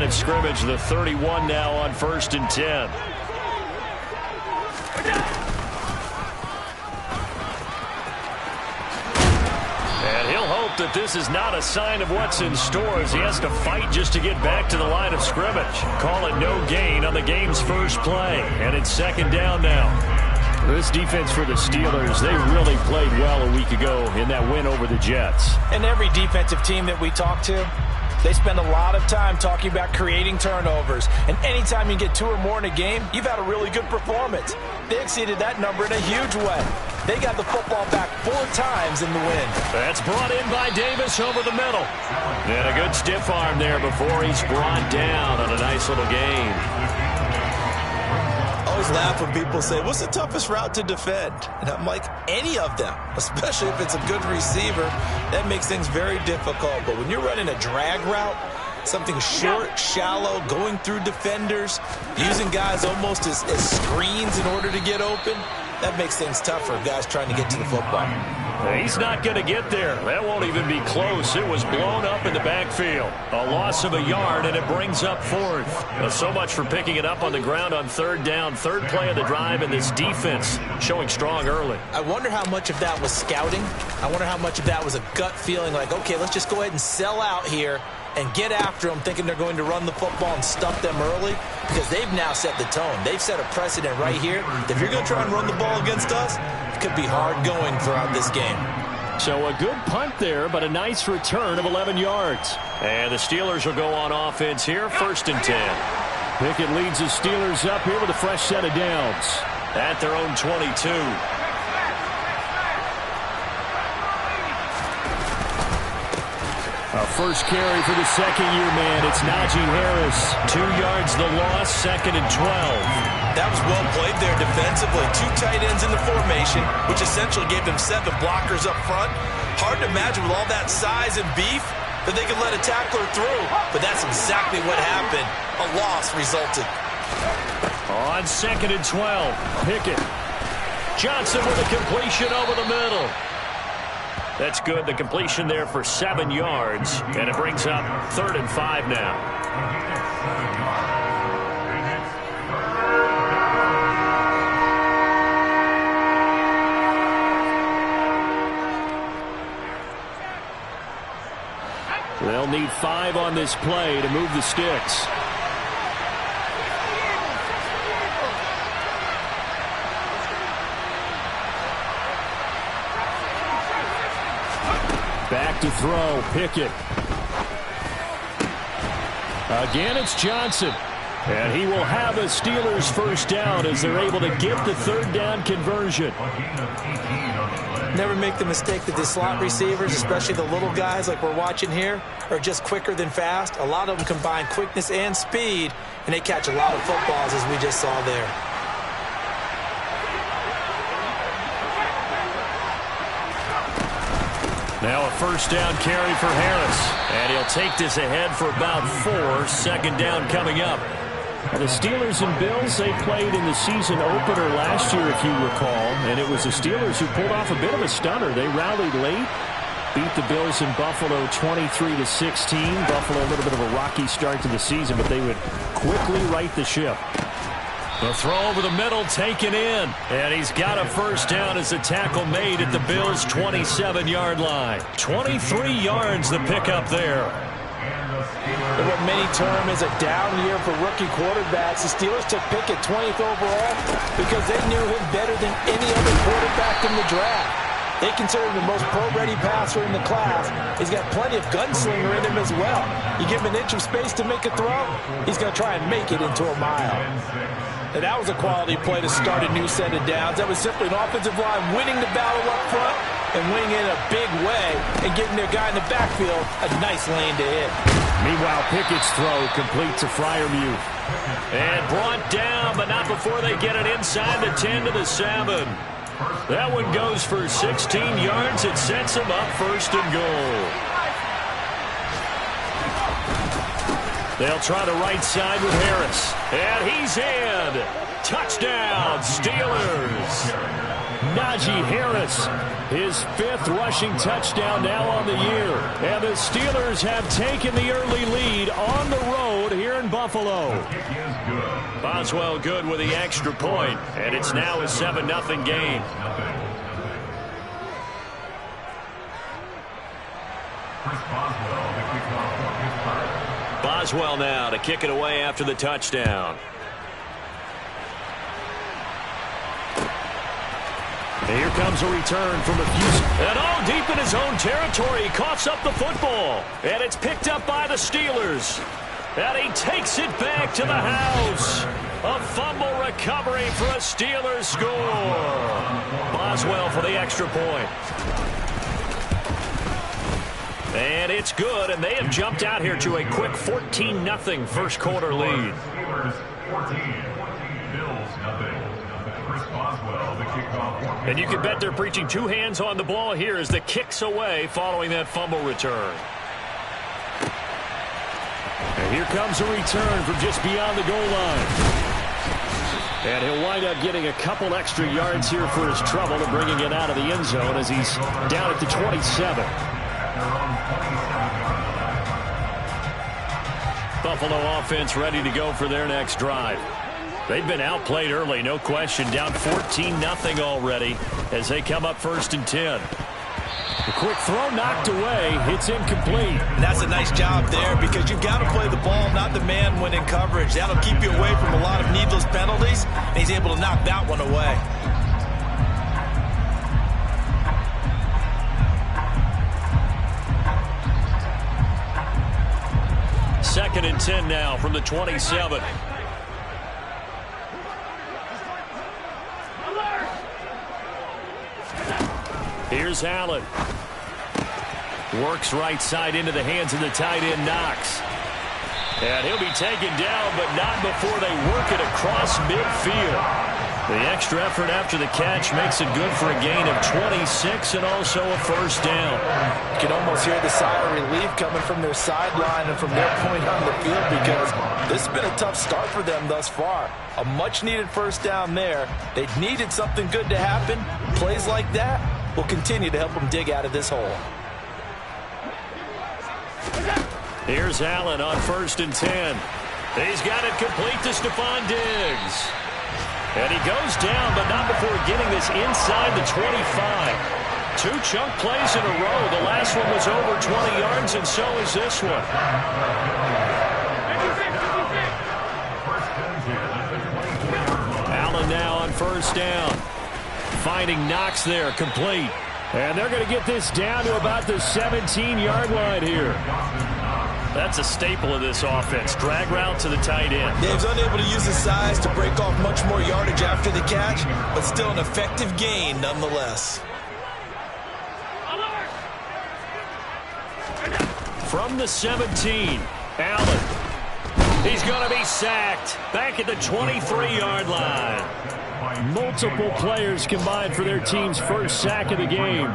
of scrimmage, the 31 now on 1st and 10. And he'll hope that this is not a sign of what's in store as he has to fight just to get back to the line of scrimmage. Call it no gain on the game's first play. And it's 2nd down now. This defense for the Steelers, they really played well a week ago in that win over the Jets. And every defensive team that we talk to, they spend a lot of time talking about creating turnovers. And anytime you get 2 or more in a game, you've had a really good performance. They exceeded that number in a huge way. They got the football back 4 times in the win. That's brought in by Davis over the middle. And a good stiff arm there before he's brought down on a nice little gain. I always laugh when people say, what's the toughest route to defend? And I'm like, any of them, especially if it's a good receiver. That makes things very difficult. But when you're running a drag route, something short, shallow, going through defenders, using guys almost as screens in order to get open, that makes things tough for guys trying to get to the football. He's not going to get there. That won't even be close. It was blown up in the backfield. A loss of a yard, and it brings up 4th. So much for picking it up on the ground on 3rd down. 3rd play of the drive, and this defense showing strong early. I wonder how much of that was scouting. I wonder how much of that was a gut feeling like, okay, let's just go ahead and sell out here and get after them, thinking they're going to run the football and stump them early, because they've now set the tone. They've set a precedent right here. If you're going to try and run the ball against us, it could be hard going throughout this game. So a good punt there, but a nice return of 11 yards. And the Steelers will go on offense here, 1st and 10. Pickett leads the Steelers up here with a fresh set of downs at their own 22. A first carry for the 2nd-year man. It's Najee Harris. 2 yards the loss, 2nd and 12. That was well played there defensively. 2 tight ends in the formation, which essentially gave them 7 blockers up front. Hard to imagine with all that size and beef that they could let a tackler through. But that's exactly what happened. A loss resulted. On 2nd and 12, Pickett. Johnson with a completion over the middle. That's good. The completion there for 7 yards. And it brings up 3rd and 5 now. They'll need 5 on this play to move the sticks. Back to throw, Pickett. Again, it's Johnson. And he will have a Steelers first down as they're able to get the 3rd down conversion. Never make the mistake that the slot receivers, especially the little guys like we're watching here, are just quicker than fast. A lot of them combine quickness and speed, and they catch a lot of footballs as we just saw there. Now a first down carry for Harris. And he'll take this ahead for about 4. 2nd down coming up. The Steelers and Bills, they played in the season opener last year, if you recall. And it was the Steelers who pulled off a bit of a stunner. They rallied late, beat the Bills in Buffalo 23-16. Buffalo a little bit of a rocky start to the season, but they would quickly right the ship. The throw over the middle taken in. And he's got a first down as the tackle made at the Bills' 27-yard line. 23 yards the pickup there. In what many term is a down year for rookie quarterbacks, the Steelers took Pickett 20th overall because they knew him better than any other quarterback in the draft. They consider him the most pro-ready passer in the class. He's got plenty of gunslinger in him as well. You give him an inch of space to make a throw, he's going to try and make it into a mile. And that was a quality play to start a new set of downs. That was simply an offensive line winning the battle up front and winning it in a big way and giving their guy in the backfield a nice lane to hit. Meanwhile, Pickett's throw complete to Freiermuth. And brought down, but not before they get it inside the 10 to the 7. That one goes for 16 yards. It sets them up 1st and goal. They'll try the right side with Harris. And he's in. Touchdown, Steelers. Najee Harris, his 5th rushing touchdown now on the year. And the Steelers have taken the early lead on the road here in Buffalo. Boswell good with the extra point, and it's now a 7-0 game. Boswell now to kick it away after the touchdown. And here comes a return from a few. And deep in his own territory, he coughs up the football. And it's picked up by the Steelers. And he takes it back to the house. A fumble recovery for a Steelers score. Boswell for the extra point. And it's good, and they have jumped out here to a quick 14-0 first quarter lead. And you can bet they're preaching 2 hands on the ball here as the kick's away following that fumble return. And here comes a return from just beyond the goal line. And he'll wind up getting a couple extra yards here for his trouble and bringing it out of the end zone as he's down at the 27. Buffalo offense ready to go for their next drive. They've been outplayed early, no question. Down 14-0 already as they come up 1st and 10. A quick throw knocked away. It's incomplete. And that's a nice job there because you've got to play the ball, not the man when in coverage. That'll keep you away from a lot of needless penalties, and he's able to knock that one away. Second and 10 now from the 27. Here's Allen. Works right side into the hands of the tight end, Knox. And he'll be taken down, but not before they work it across midfield. The extra effort after the catch makes it good for a gain of 26 and also a first down. You can almost hear the sigh of relief coming from their sideline and from their point on the field because this has been a tough start for them thus far. A much-needed first down there. They needed something good to happen. Plays like that will continue to help them dig out of this hole. Here's Allen on 1st and 10. He's got it complete to Stephon Diggs. And he goes down, but not before getting this inside the 25. 2 chunk plays in a row. The last one was over 20 yards, and so is this one. Allen now on 1st down. Finding Knox there, complete. And they're going to get this down to about the 17-yard line here. That's a staple of this offense. Drag route to the tight end. Dave's unable to use his size to break off much more yardage after the catch, but still an effective gain nonetheless. From the 17, Allen. He's going to be sacked. Back at the 23-yard line. Multiple players combined for their team's first sack of the game.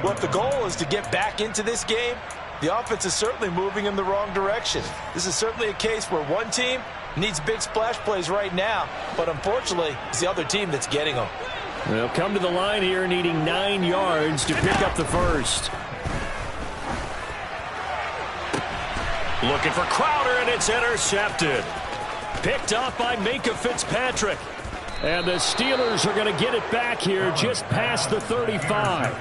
Well, if the goal is to get back into this game, the offense is certainly moving in the wrong direction. This is certainly a case where one team needs big splash plays right now, but unfortunately, it's the other team that's getting them. They'll come to the line here needing 9 yards to pick up the first. Looking for Crowder, and it's intercepted. Picked off by Minka Fitzpatrick. And the Steelers are going to get it back here just past the 35.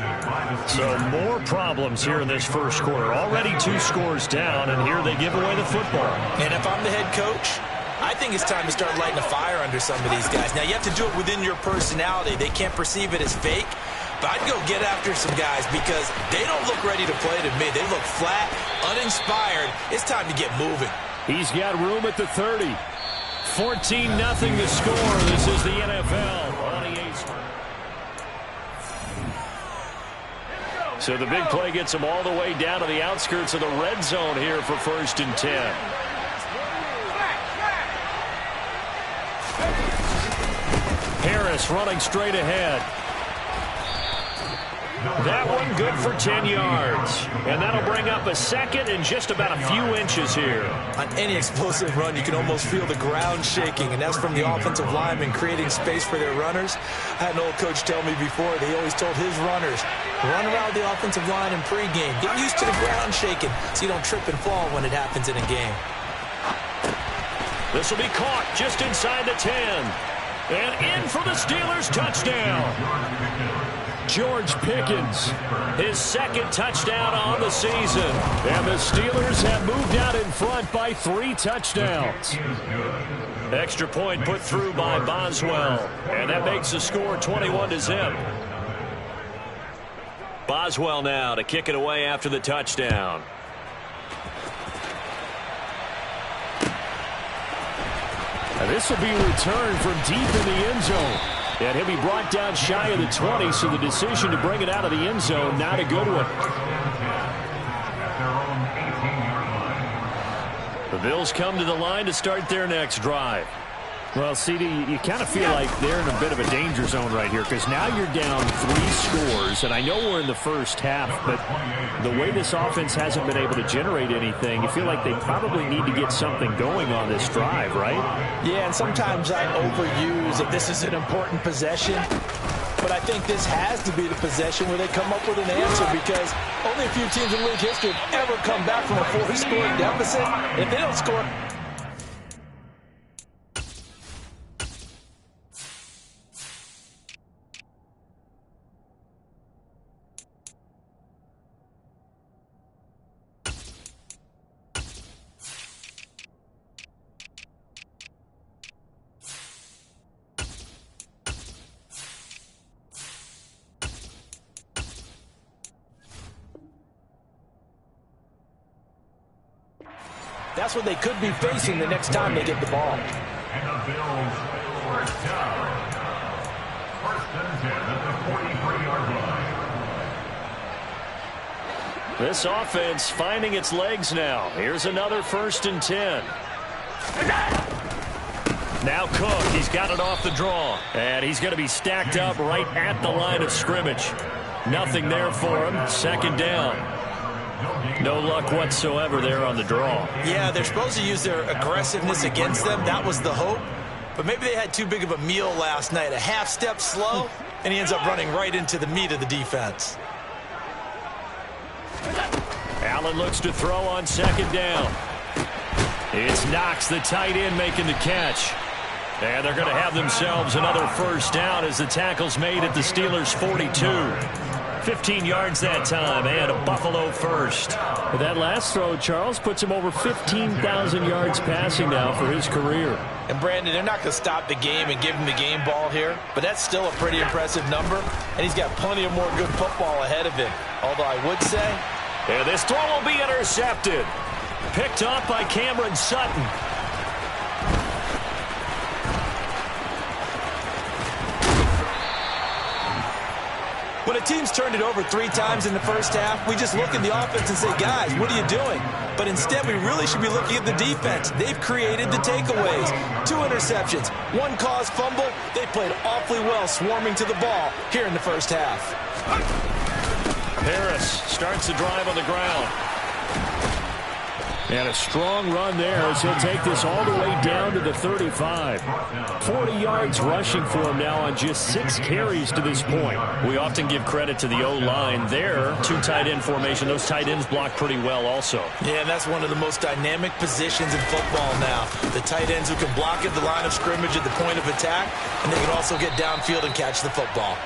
So more problems here in this first quarter. Already 2 scores down, and here they give away the football. And if I'm the head coach, I think it's time to start lighting a fire under some of these guys. Now, you have to do it within your personality. They can't perceive it as fake. But I'd go get after some guys because they don't look ready to play to me. They look flat, uninspired. It's time to get moving. He's got room at the 30. 14-0 the score. This is the NFL on EA. So the big play gets them all the way down to the outskirts of the red zone here for 1st and 10. Harris running straight ahead. That one good for 10 yards. And that'll bring up a second and just about a few inches here. On any explosive run, you can almost feel the ground shaking, and that's from the offensive linemen creating space for their runners. I had an old coach tell me before, he always told his runners, run around the offensive line in pregame. Get used to the ground shaking so you don't trip and fall when it happens in a game. This will be caught just inside the 10. And in for the Steelers touchdown. George Pickens, his second touchdown on the season. And the Steelers have moved out in front by 3 touchdowns. Extra point put through by Boswell. And that makes the score 21-0. Boswell now to kick it away after the touchdown. And this will be returned from deep in the end zone. And he'll be brought down shy of the 20, so the decision to bring it out of the end zone, not a good one. The Bills come to the line to start their next drive. Well, CD, you kind of feel like they're in a bit of a danger zone right here because now you're down 3 scores, and I know we're in the first half, but the way this offense hasn't been able to generate anything, you feel like they probably need to get something going on this drive, right? Yeah, and sometimes I overuse if this is an important possession, but I think this has to be the possession where they come up with an answer because only a few teams in league history have ever come back from a 4-score deficit. If they don't score... That's what they could be facing the next time they get the ball. And the Bills first down. First and 10 at the 43-yard line. This offense finding its legs now. Here's another first and 10. Now Cook, he's got it off the draw. And he's going to be stacked up right at the line of scrimmage. Nothing there for him. Second down. No luck whatsoever there on the draw. Yeah, they're supposed to use their aggressiveness against them. That was the hope. But maybe they had too big of a meal last night. A half step slow, and he ends up running right into the meat of the defense. Allen looks to throw on second down. It's Knox, the tight end, making the catch. And they're going to have themselves another first down as the tackle's made at the Steelers' 42. 15 yards that time, and a Buffalo first. But that last throw, Charles, puts him over 15,000 yards passing now for his career. And, Brandon, they're not going to stop the game and give him the game ball here, but that's still a pretty impressive number, and he's got plenty of more good football ahead of him. Although I would say... And this throw will be intercepted. Picked up by Cameron Sutton. When a team's turned it over 3 times in the first half, we just look at the offense and say, guys, what are you doing? But instead, we really should be looking at the defense. They've created the takeaways. 2 interceptions, 1 caused fumble. They played awfully well swarming to the ball here in the first half. Harris starts the drive on the ground. And a strong run there as he'll take this all the way down to the 35. 40 yards rushing for him now on just 6 carries to this point. We often give credit to the O-line there. 2 tight end formation. Those tight ends block pretty well also. Yeah, and that's one of the most dynamic positions in football now. The tight ends who can block at the line of scrimmage at the point of attack, and they can also get downfield and catch the football.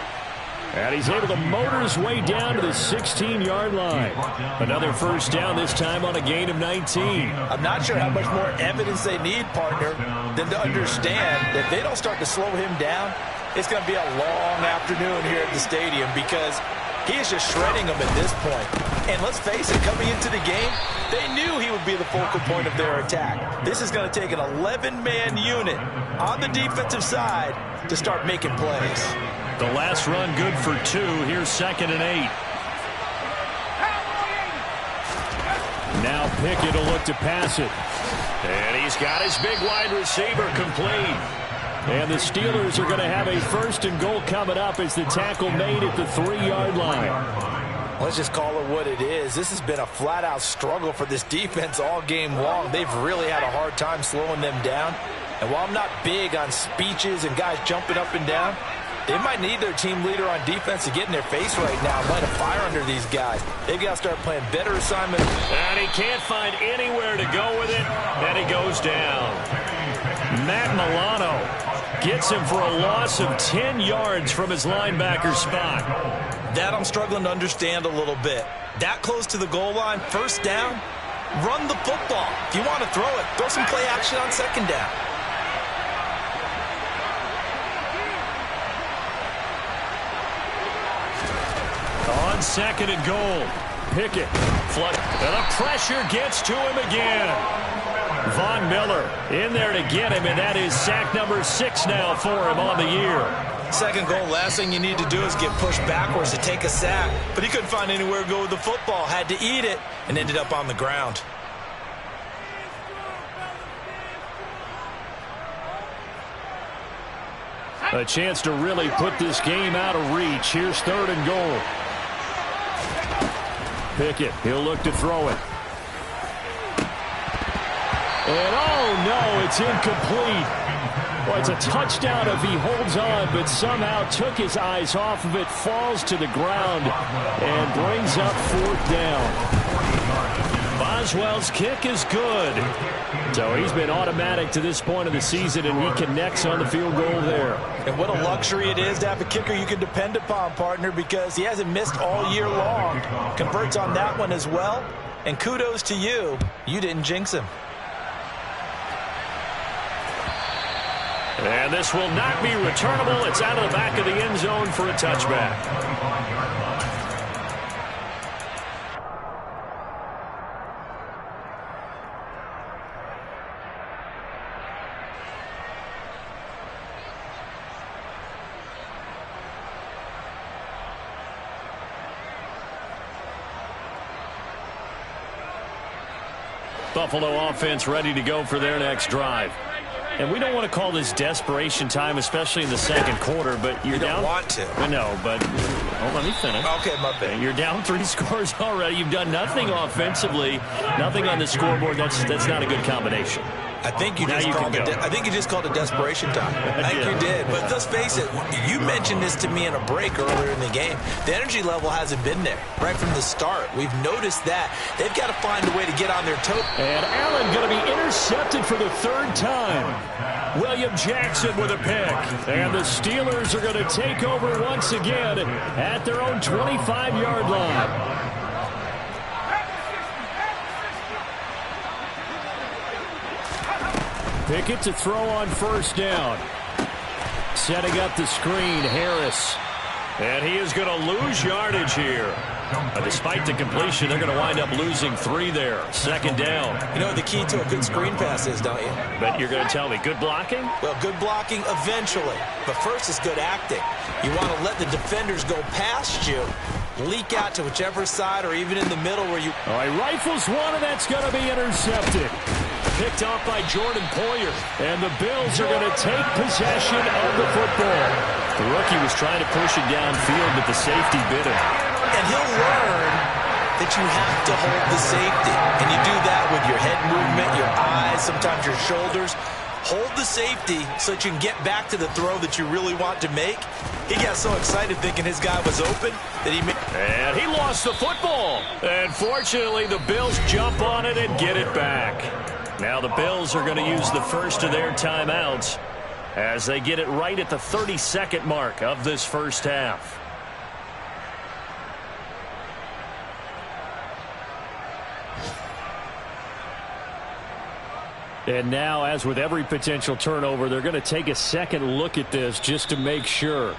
And he's able to motor his way down to the 16-yard line. Another first down, this time on a gain of 19. I'm not sure how much more evidence they need, partner, than to understand that if they don't start to slow him down, it's going to be a long afternoon here at the stadium because he is just shredding them at this point. And let's face it, coming into the game, they knew he would be the focal point of their attack. This is going to take an 11-man unit on the defensive side to start making plays. The last run good for 2. Here's 2nd and 8. Now Pickett will look to pass it. And he's got his big wide receiver complete. And the Steelers are going to have a 1st and goal coming up as the tackle made at the 3-yard line. Let's just call it what it is. This has been a flat-out struggle for this defense all game long. They've really had a hard time slowing them down. And while I'm not big on speeches and guys jumping up and down, they might need their team leader on defense to get in their face right now, light a fire under these guys. They've got to start playing better assignments. And he can't find anywhere to go with it, and he goes down. Matt Milano gets him for a loss of 10 yards from his linebacker spot. That I'm struggling to understand a little bit. That close to the goal line, 1st down, run the football. If you want to throw it, throw some play action on 2nd down. On 2nd and goal, Pickett. And the pressure gets to him again. Von Miller in there to get him, and that is sack number 6 now for him on the year. 2nd goal, last thing you need to do is get pushed backwards to take a sack. But he couldn't find anywhere to go with the football, had to eat it, and ended up on the ground. A chance to really put this game out of reach. Here's 3rd and goal. Pickett, he'll look to throw it. And oh no, it's incomplete. Well, it's a touchdown if he holds on, but somehow took his eyes off of it, falls to the ground, and brings up 4th down. Boswell's kick is good. So he's been automatic to this point of the season, and he connects on the field goal there. And what a luxury it is to have a kicker you can depend upon, partner, because he hasn't missed all year long. Converts on that one as well. And kudos to you. You didn't jinx him. And this will not be returnable. It's out of the back of the end zone for a touchback. Buffalo offense ready to go for their next drive. And we don't want to call this desperation time, especially in the 2nd quarter, but you're down. You don't want to. I know, but let me finish. Okay, my bad. You're down 3 scores already. You've done nothing offensively, nothing on the scoreboard. That's not a good combination. I think you just called it desperation time. I think you did. But let's face it, you mentioned this to me in a break earlier in the game. The energy level hasn't been there right from the start. We've noticed that. They've got to find a way to get on their toes. And Allen going to be intercepted for the 3rd time. William Jackson with a pick. And the Steelers are going to take over once again at their own 25-yard line. Pickett to throw on 1st down. Setting up the screen, Harris. And he is going to lose yardage here. Despite the completion, they're going to wind up losing 3 there. 2nd down. You know what the key to a good screen pass is, don't you? But you're going to tell me, good blocking? Well, good blocking eventually. But first is good acting. You want to let the defenders go past you, leak out to whichever side or even in the middle where you... All right, rifles one, and that's going to be intercepted. Picked off by Jordan Poyer. And the Bills are going to take possession of the football. The rookie was trying to push it downfield, but the safety bit him. And he'll learn that you have to hold the safety. And you do that with your head movement, your eyes, sometimes your shoulders. Hold the safety so that you can get back to the throw that you really want to make. He got so excited thinking his guy was open that he made... And he lost the football. And fortunately, the Bills jump on it and get it back. Now the Bills are going to use the first of their timeouts as they get it right at the 32nd mark of this first half. And now, as with every potential turnover, they're going to take a second look at this just to make sure.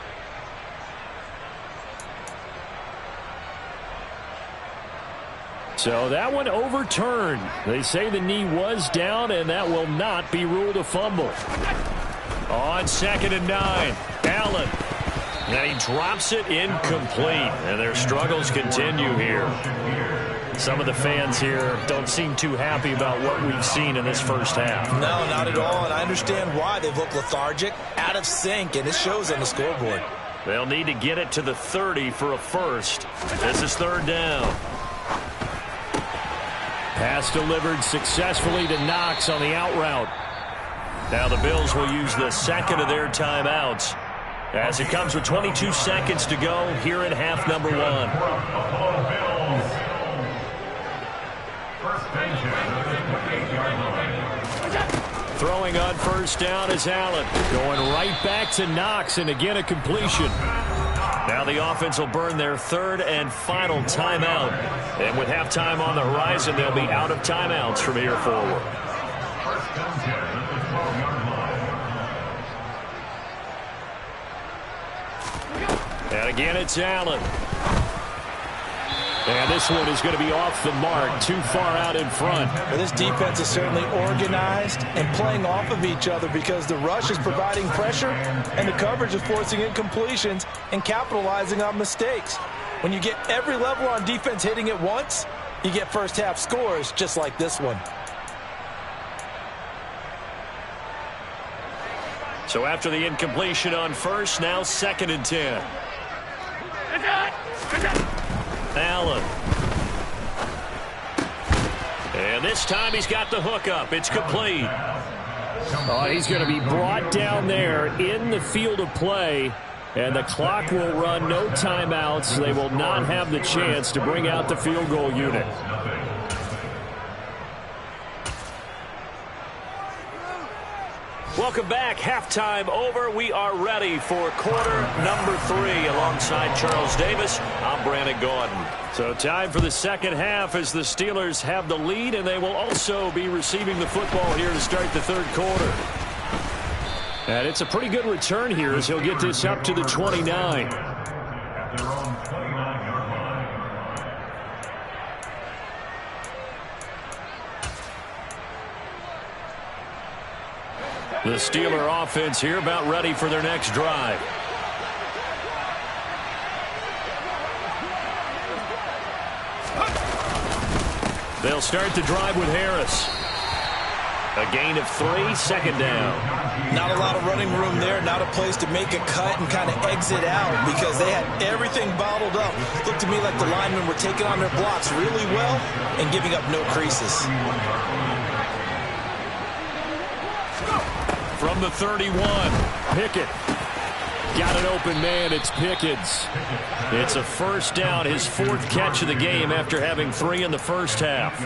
So that one overturned. They say the knee was down, and that will not be ruled a fumble. On 2nd and 9, Allen. And he drops it incomplete. And their struggles continue here. Some of the fans here don't seem too happy about what we've seen in this first half. No, not at all, and I understand why. They've looked lethargic, out of sync, and it shows on the scoreboard. They'll need to get it to the 30 for a first. This is third down. Pass delivered successfully to Knox on the out route. Now the Bills will use the second of their timeouts as it comes with 22 seconds to go here in half number 1. Throwing on first down is Allen. Going right back to Knox, and again a completion. Now the offense will burn their third and final timeout. And with halftime on the horizon, they'll be out of timeouts from here forward. And again, it's Allen. And this one is going to be off the mark, too far out in front. Well, this defense is certainly organized and playing off of each other because the rush is providing pressure and the coverage is forcing incompletions and capitalizing on mistakes. When you get every level on defense hitting at once, you get first half scores just like this one. So after the incompletion on first, now 2nd and 10. Allen. And this time he's got the hook up. It's complete. Oh, he's going to be brought down there in the field of play, and the clock will run, no timeouts. They will not have the chance to bring out the field goal unit. Welcome back. Halftime over. We are ready for quarter number 3. Alongside Charles Davis, I'm Brandon Gordon. So time for the second half as the Steelers have the lead, and they will also be receiving the football here to start the third quarter. And it's a pretty good return here as he'll get this up to the 29. The Steeler offense here about ready for their next drive. They'll start the drive with Harris. A gain of 3, second down. Not a lot of running room there, not a place to make a cut and kind of exit out because they had everything bottled up. Looked to me like the linemen were taking on their blocks really well and giving up no creases. From the 31, Pickett. Got an open man, it's Pickens. It's a first down, his 4th catch of the game after having 3 in the first half.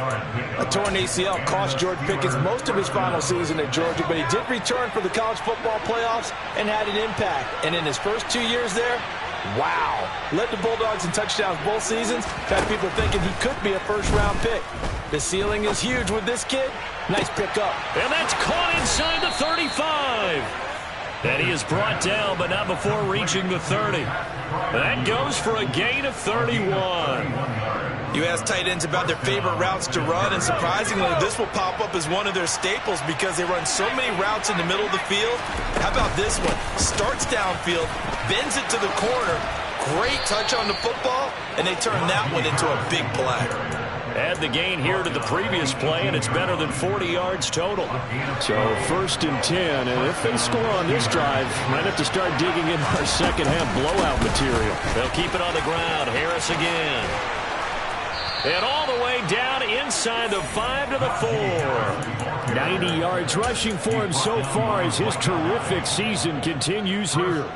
A torn ACL cost George Pickens most of his final season at Georgia, but he did return for the college football playoffs and had an impact. And in his first 2 years there, wow. Led the Bulldogs in touchdowns both seasons. Got people thinking he could be a first-round pick. The ceiling is huge with this kid. Nice pickup. And that's caught inside the 35. And he is brought down, but not before reaching the 30. That goes for a gain of 31. You ask tight ends about their favorite routes to run, and surprisingly, this will pop up as one of their staples because they run so many routes in the middle of the field. How about this one? Starts downfield, bends it to the corner. Great touch on the football, and they turn that one into a big play. Add the gain here to the previous play, and it's better than 40 yards total. So 1st and 10, and if they score on this drive, might have to start digging in our second half blowout material. They'll keep it on the ground. Harris again. And all the way down inside the 5 to the 4. 90 yards rushing for him so far as his terrific season continues here.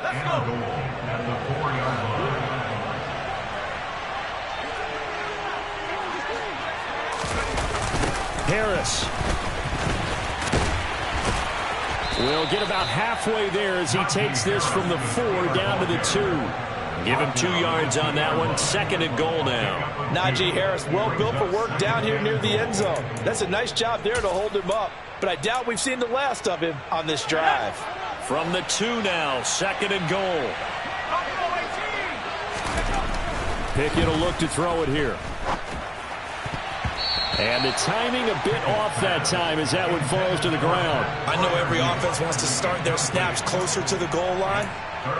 Harris will get about halfway there as he takes this from the 4 down to the 2. Give him 2 yards on that one. 2nd and goal now. Najee Harris, well built for work down here near the end zone. That's a nice job there to hold him up. But I doubt we've seen the last of him on this drive. From the 2 now. 2nd and goal. Pickett will look to throw it here. And the timing a bit off that time as that one falls to the ground. I know every offense wants to start their snaps closer to the goal line,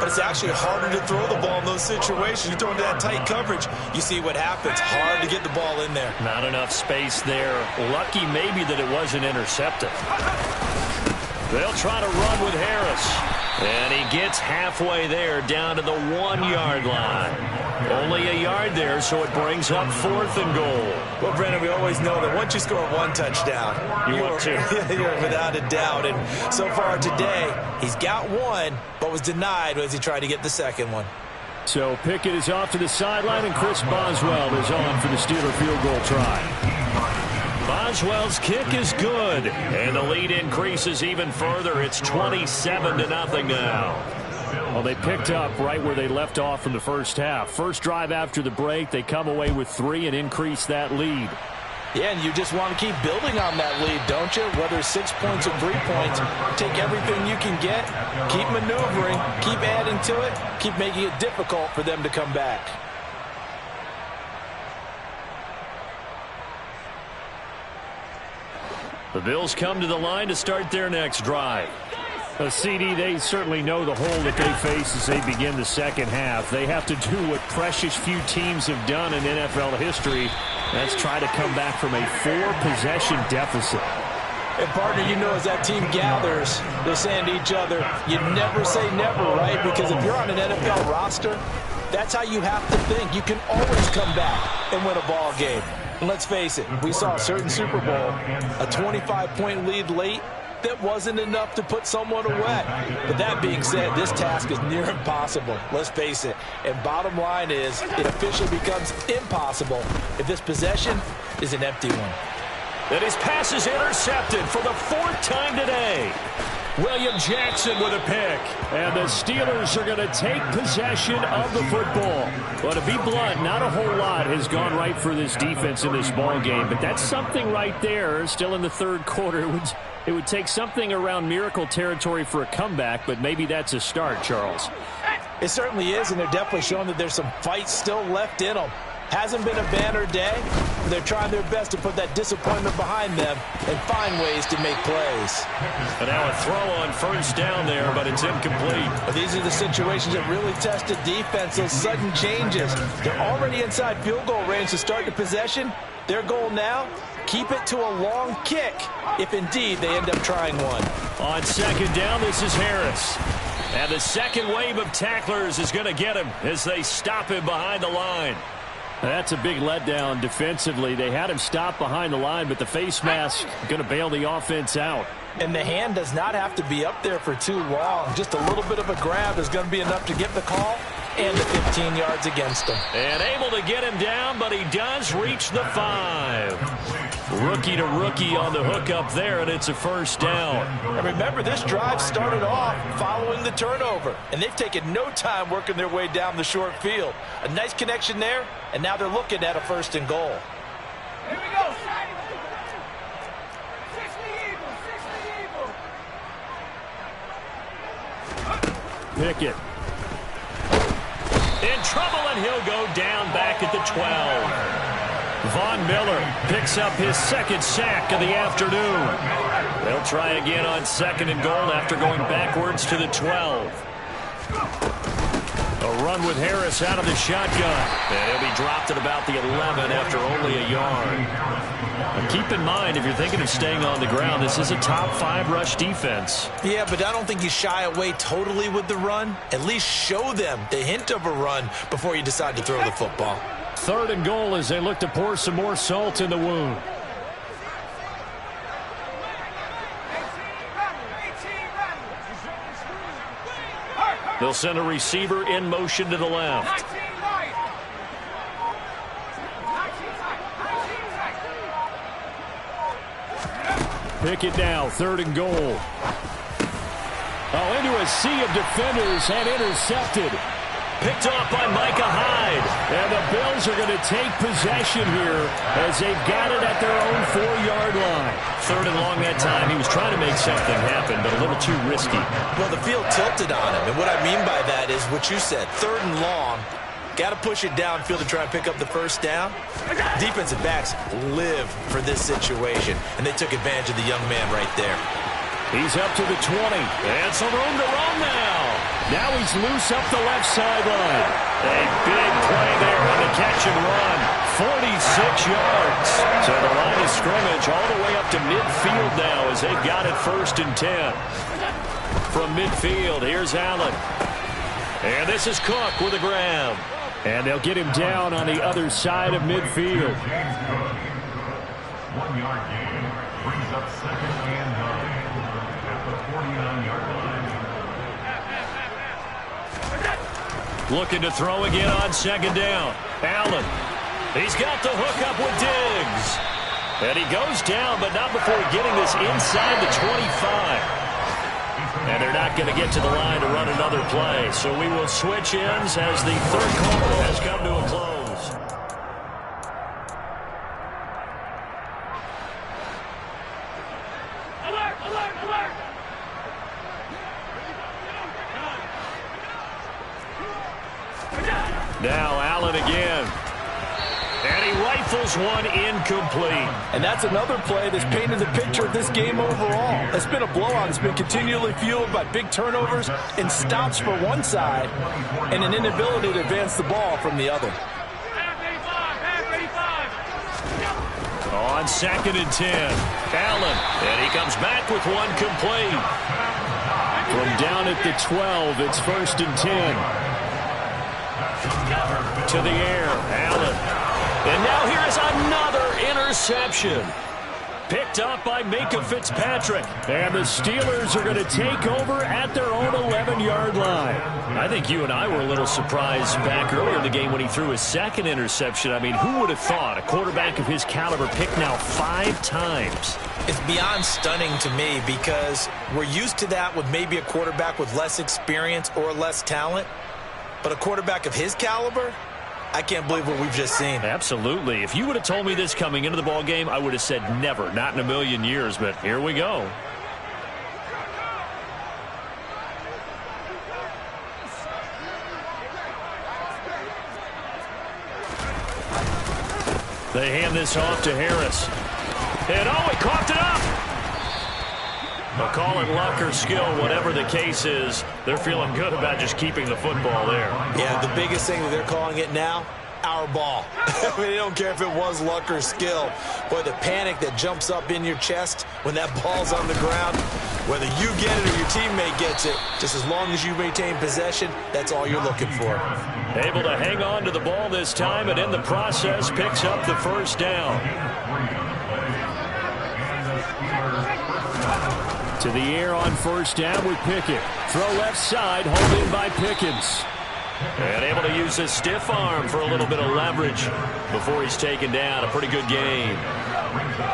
but it's actually harder to throw the ball in those situations. You throw into that tight coverage, you see what happens. Hard to get the ball in there. Not enough space there. Lucky maybe that it wasn't intercepted. They'll try to run with Harris. And he gets halfway there down to the 1-yard line. Only a yard there, so it brings up 4th and goal. Well, Brennan, we always know that once you score one touchdown, you're without a doubt. And so far today, he's got one, but was denied as he tried to get the second one. So Pickett is off to the sideline, and Chris Boswell is on for the Steeler field goal try. Boswell's kick is good, and the lead increases even further. It's 27-0 now. Well, they picked up right where they left off from the first half. First drive after the break, they come away with 3 and increase that lead. Yeah, and you just want to keep building on that lead, don't you? Whether 6 points or 3 points, take everything you can get, keep maneuvering, keep adding to it, keep making it difficult for them to come back. The Bills come to the line to start their next drive. CD, they certainly know the hole that they face as they begin the second half. They have to do what precious few teams have done in NFL history. That's try to come back from a 4-possession deficit. And, partner, you know as that team gathers, they're saying to each other, you never say never, right? Because if you're on an NFL roster, that's how you have to think. You can always come back and win a ball game. And let's face it, we saw a certain Super Bowl, a 25-point lead late. That wasn't enough to put someone away. But that being said, this task is near impossible. Let's face it. And bottom line is, it officially becomes impossible if this possession is an empty one. And his pass is intercepted for the 4th time today. William Jackson with a pick. And the Steelers are going to take possession of the football. Well, to be blunt, not a whole lot has gone right for this defense in this ball game. But that's something right there. Still in the 3rd quarter. It would take something around miracle territory for a comeback, but maybe that's a start, Charles. It certainly is, and they're definitely showing that there's some fight still left in them. Hasn't been a banner day. They're trying their best to put that disappointment behind them and find ways to make plays. And now a throw on first down there, but it's incomplete. Well, these are the situations that really test the defense, those sudden changes. They're already inside field goal range to start the possession. Their goal now, keep it to a long kick, if indeed they end up trying one. On second down, this is Harris. And the second wave of tacklers is going to get him as they stop him behind the line. That's a big letdown defensively. They had him stop behind the line, but the face mask going to bail the offense out. And the hand does not have to be up there for too long. Just a little bit of a grab is going to be enough to get the call and the 15 yards against him. And able to get him down, but he does reach the 5. Rookie to rookie on the hook up there, and it's a first down. And remember, this drive started off following the turnover, and they've taken no time working their way down the short field. A nice connection there, and now they're looking at a 1st and goal. Here we go. Pickett. In trouble, and he'll go down back at the 12. Von Miller picks up his 2nd sack of the afternoon. They'll try again on 2nd and goal after going backwards to the 12. A run with Harris out of the shotgun. And he'll be dropped at about the 11 after only a yard. Now keep in mind, if you're thinking of staying on the ground, this is a top 5 rush defense. Yeah, but I don't think you shy away totally with the run. At least show them the hint of a run before you decide to throw the football. 3rd and goal as they look to pour some more salt in the wound. They'll send a receiver in motion to the left. Pickett now, 3rd and goal. Oh, into a sea of defenders and intercepted. Picked off by Micah Hyde. And the Bills are going to take possession here as they've got it at their own 4-yard line. 3rd and long that time. He was trying to make something happen, but a little too risky. Well, the field tilted on him. And what I mean by that is what you said, 3rd and long. Got to push it downfield to try and pick up the first down. Defensive backs live for this situation, and they took advantage of the young man right there. He's up to the 20, and some room to run now. Now he's loose up the left sideline. A big play there on the catch and run. 46 yards. So the line of scrimmage all the way up to midfield now as they've got it 1st and 10. From midfield, here's Allen. And this is Cook with a grab. And they'll get him down on the other side of midfield. 1 yard gain brings up 2nd and 9 at the 49-yard line. Looking to throw again on 2nd down. Allen. He's got the hook up with Diggs. And he goes down, but not before getting this inside the 25. And they're not going to get to the line to run another play. So we will switch ends as the 3rd quarter has come to a close. Alert, alert, alert. Now Allen again. And he rifles one incomplete. And that's another play that's painted the picture of this game overall. It's been a blowout. It's been continually fueled by big turnovers and stops for one side and an inability to advance the ball from the other. On 2nd and 10, Allen. And he comes back with one complete. From down at the 12, it's 1st and 10. To the air, Allen. And now here's another interception. Picked up by Minka Fitzpatrick. And the Steelers are going to take over at their own 11-yard line. I think you and I were a little surprised back earlier in the game when he threw his 2nd interception. I mean, who would have thought a quarterback of his caliber picked now 5 times? It's beyond stunning to me because we're used to that with maybe a quarterback with less experience or less talent. But a quarterback of his caliber, I can't believe what we've just seen. Absolutely. If you would have told me this coming into the ball game, I would have said never, not in a million years. But here we go. They hand this off to Harris. And oh, he coughed it up. They'll call it luck or skill, whatever the case is. They're feeling good about just keeping the football there. Yeah, the biggest thing that they're calling it now, our ball. I mean, they don't care if it was luck or skill. Boy, the panic that jumps up in your chest when that ball's on the ground, whether you get it or your teammate gets it, just as long as you maintain possession, that's all you're looking for. Able to hang on to the ball this time, and in the process picks up the 1st down. To the air on 1st down with Pickett. Throw left side, hauled in by Pickens. And able to use his stiff arm for a little bit of leverage before he's taken down. A pretty good gain.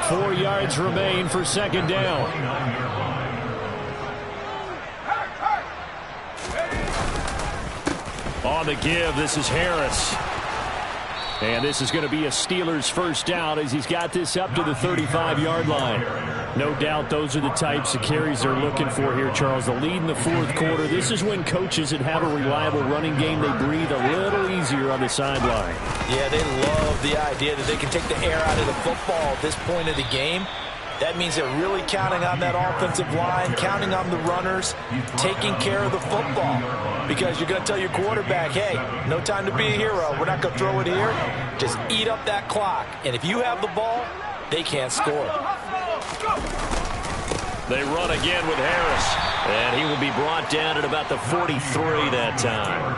4 yards remain for 2nd down. On the give, this is Harris. And this is going to be a Steelers 1st down as he's got this up to the 35-yard line. No doubt those are the types of carries they're looking for here, Charles. The lead in the 4th quarter. This is when coaches that have a reliable running game, they breathe a little easier on the sideline. Yeah, they love the idea that they can take the air out of the football at this point of the game. That means they're really counting on that offensive line, counting on the runners, taking care of the football. Because you're going to tell your quarterback, hey, no time to be a hero. We're not going to throw it here. Just eat up that clock. And if you have the ball, they can't score. They run again with Harris. And he will be brought down at about the 43 that time.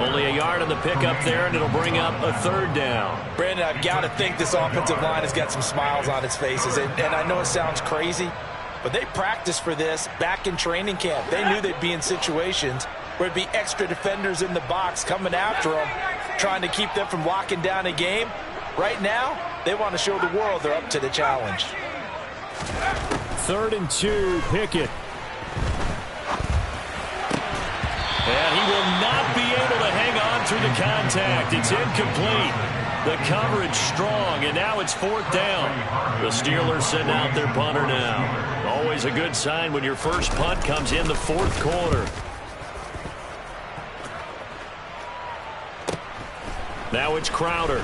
Only a yard on the pickup there, and it'll bring up a 3rd down. Brandon, I've got to think this offensive line has got some smiles on its faces. And I know it sounds crazy, but they practiced for this back in training camp. They knew they'd be in situations where it'd be extra defenders in the box coming after them, trying to keep them from locking down a game. Right now, they want to show the world they're up to the challenge. 3rd and 2, Pickett. And he will not be able to hang on through the contact. It's incomplete. The coverage strong, and now it's 4th down. The Steelers send out their punter now. Always a good sign when your first punt comes in the 4th quarter. Now it's Crowder.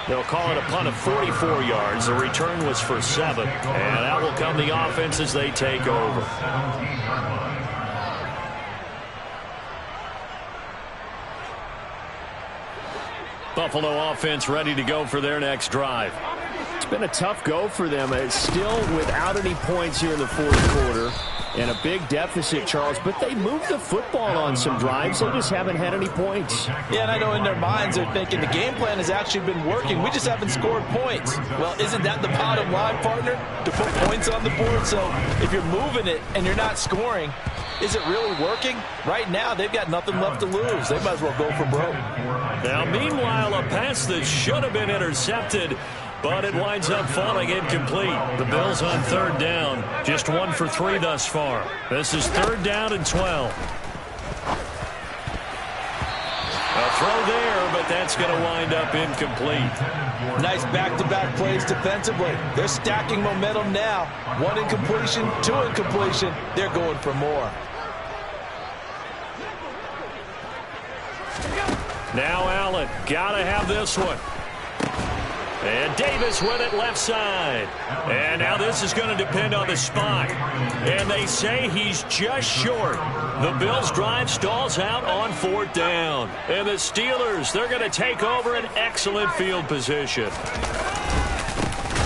They'll call it a punt of 44 yards. The return was for 7. And that will come the offense as they take over. Buffalo offense ready to go for their next drive. It's been a tough go for them. It's still without any points here in the fourth quarter. And a big deficit, Charles, but they moved the football on some drives. They just haven't had any points. Yeah, and I know in their minds they're thinking the game plan has actually been working. We just haven't scored points. Well, isn't that the bottom line, partner? To put points on the board? So if you're moving it and you're not scoring, is it really working? Right now, they've got nothing left to lose. They might as well go for broke. Now, meanwhile, a pass that should have been intercepted, but it winds up falling incomplete. The Bills on third down. Just 1 for 3 thus far. This is third down and 12. A throw there, but that's going to wind up incomplete. Nice back-to-back plays defensively. They're stacking momentum now. 1 incompletion, 2 incompletion. They're going for more. Now Allen, gotta have this one. And Davis with it left side. And now this is going to depend on the spot. And they say he's just short. The Bills' drive stalls out on fourth down. And the Steelers, they're going to take over an excellent field position.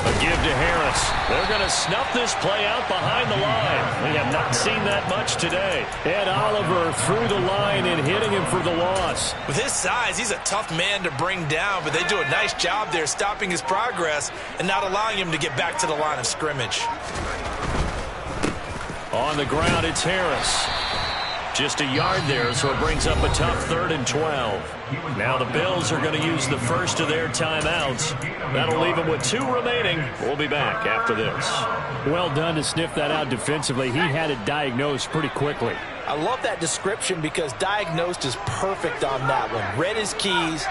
A give to Harris. They're going to snuff this play out behind the line. We have not seen that much today. Ed Oliver through the line and hitting him for the loss. With his size, he's a tough man to bring down, but they do a nice job there stopping his progress and not allowing him to get back to the line of scrimmage. On the ground, it's Harris. Just a yard there, so it brings up a tough 3rd and 12. Now the Bills are going to use the first of their timeouts. That'll leave them with 2 remaining. We'll be back after this. Well done to sniff that out defensively. He had it diagnosed pretty quickly. I love that description because diagnosed is perfect on that one. Read his keys,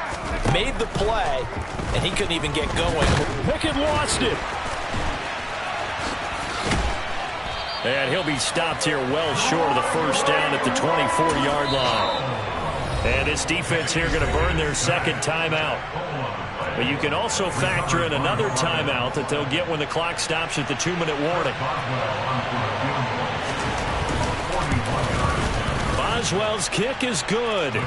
made the play, and he couldn't even get going. Pickett lost it. And he'll be stopped here well short of the first down at the 24-yard line. And this defense here going to burn their second timeout. But you can also factor in another timeout that they'll get when the clock stops at the 2-minute warning. Boswell's kick is good.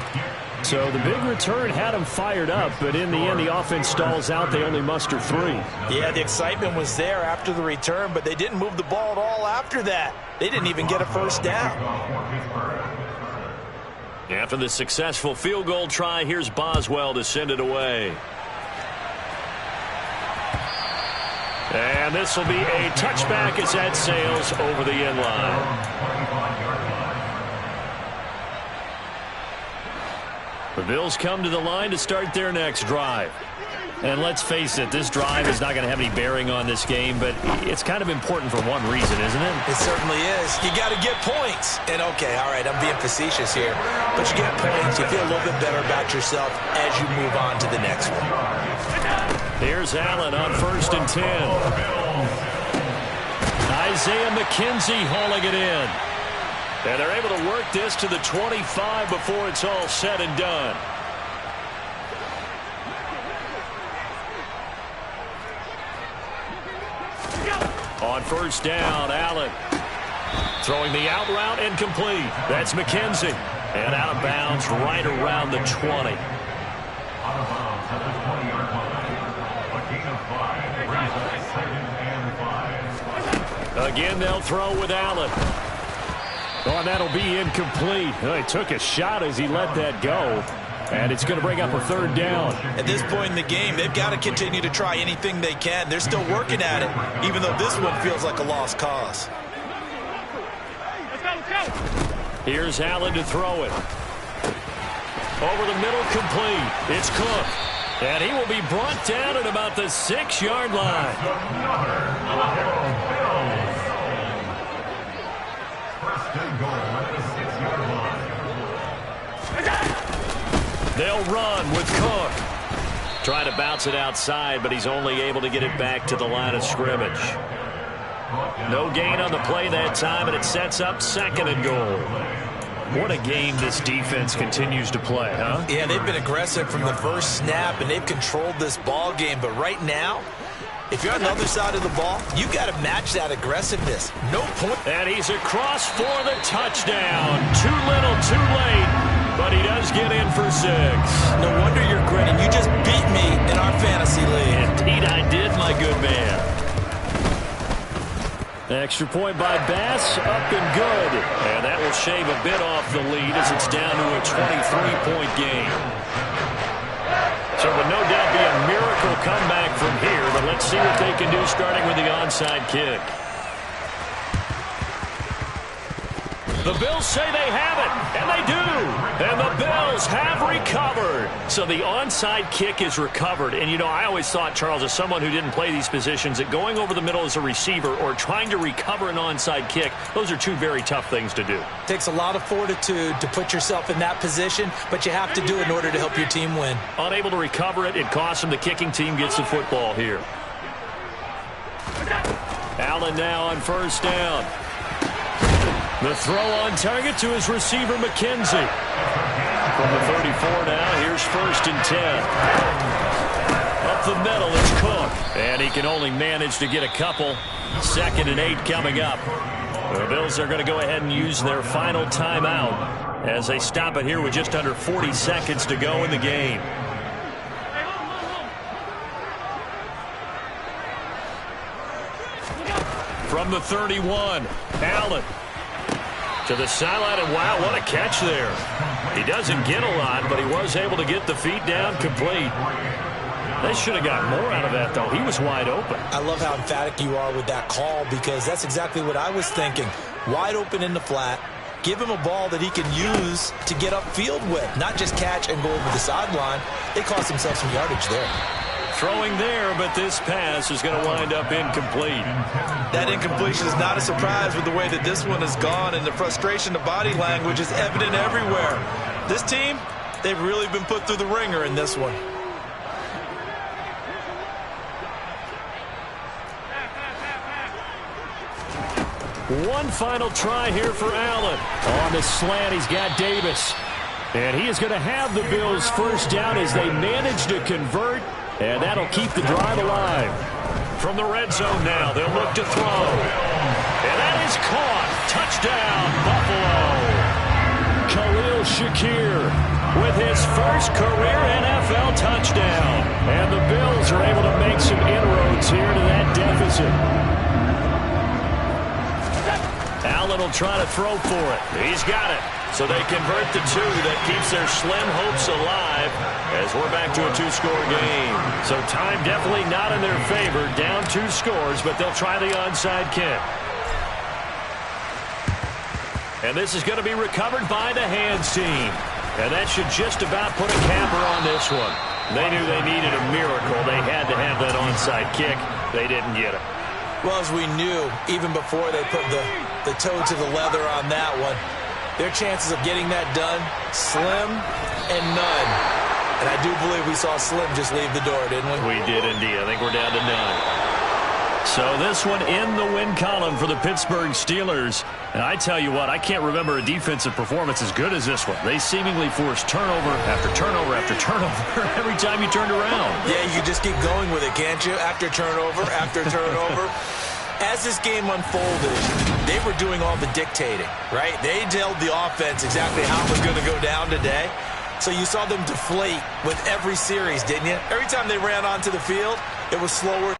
So the big return had them fired up, but in the end, the offense stalls out. They only muster 3. Yeah, the excitement was there after the return, but they didn't move the ball at all after that. They didn't even get a first down. After the successful field goal try, here's Boswell to send it away. And this will be a touchback as that sails over the end line. The Bills come to the line to start their next drive. And let's face it, this drive is not going to have any bearing on this game, but it's kind of important for one reason, isn't it? It certainly is. You got to get points. And, okay, all right, I'm being facetious here. But you get points, you feel a little bit better about yourself as you move on to the next one. Here's Allen on 1st and 10. Isaiah McKenzie hauling it in. And they're able to work this to the 25 before it's all said and done. On 1st down, Allen throwing the out route incomplete. That's McKenzie. And out of bounds right around the 20. Out of bounds at the 20-yard line. A gain of 5. 2nd and 5. Again, they'll throw with Allen. Oh, and that'll be incomplete. He took a shot as he let that go. And it's going to bring up a 3rd down. At this point in the game, they've got to continue to try anything they can. They're still working at it, even though this one feels like a lost cause. Here's Allen to throw it. Over the middle, complete. It's Cook. And he will be brought down at about the 6-yard line. First and goal at the 6-yard line. They'll run with Cook. Trying to bounce it outside, but he's only able to get it back to the line of scrimmage. No gain on the play that time, and it sets up 2nd and goal. What a game this defense continues to play, huh? Yeah, they've been aggressive from the first snap, and they've controlled this ball game. But right now, if you're on the other side of the ball, you got to match that aggressiveness. No point. And he's across for the touchdown. Too little, too late, but he does get in for 6. No wonder you're grinning. You just beat me in our fantasy league. Indeed I did, my good man. Extra point by Bass, up and good. And that will shave a bit off the lead as it's down to a 23-point game. So it would no doubt be a miracle comeback from here, but let's see what they can do starting with the onside kick. The Bills say they have it, and they do. And the Bills have recovered. So the onside kick is recovered. And, you know, I always thought, Charles, as someone who didn't play these positions, that going over the middle as a receiver or trying to recover an onside kick, those are two very tough things to do. It takes a lot of fortitude to put yourself in that position, but you have to do it in order to help your team win. Unable to recover it, it costs them. The kicking team gets the football here. Allen now on first down. The throw on target to his receiver, McKenzie. From the 34 now, here's 1st and 10. Up the middle, it's Cook. And he can only manage to get a couple. 2nd and 8 coming up. The Bills are going to go ahead and use their final timeout as they stop it here with just under 40 seconds to go in the game. From the 31, Allen. To the sideline, and wow, what a catch there. He doesn't get a lot, but he was able to get the feet down complete. They should have got more out of that, though. He was wide open. I love how emphatic you are with that call, because that's exactly what I was thinking. Wide open in the flat. Give him a ball that he can use to get upfield with, not just catch and go over the sideline. They cost themselves some yardage there. Throwing there, but this pass is going to wind up incomplete. That incompletion is not a surprise with the way that this one has gone, and the frustration, the body language is evident everywhere. This team, they've really been put through the ringer in this one. One final try here for Allen. On the slant, he's got Davis. And he is going to have the Bills first down as they manage to convert. And that'll keep the drive alive. From the red zone now, they'll look to throw. And that is caught. Touchdown, Buffalo. Khalil Shakir with his first career NFL touchdown. And the Bills are able to make some inroads here to that deficit. Allen will try to throw for it. He's got it. So they convert the 2. That keeps their slim hopes alive as we're back to a 2-score game. So time definitely not in their favor. Down 2 scores, but they'll try the onside kick. And this is going to be recovered by the hands team. And that should just about put a capper on this one. They knew they needed a miracle. They had to have that onside kick. They didn't get it. Well, as we knew, even before they put the toe to the leather on that one, their chances of getting that done, slim and none. And I do believe we saw Slim just leave the door, didn't we? We did indeed. I think we're down to none. So this one in the win column for the Pittsburgh Steelers. And I tell you what, I can't remember a defensive performance as good as this one. They seemingly forced turnover after turnover after turnover every time you turned around. Yeah, you just keep going with it, can't you? After turnover, after turnover. As this game unfolded, they were doing all the dictating, right? They told the offense exactly how it was going to go down today. So you saw them deflate with every series, didn't you? Every time they ran onto the field, it was slower.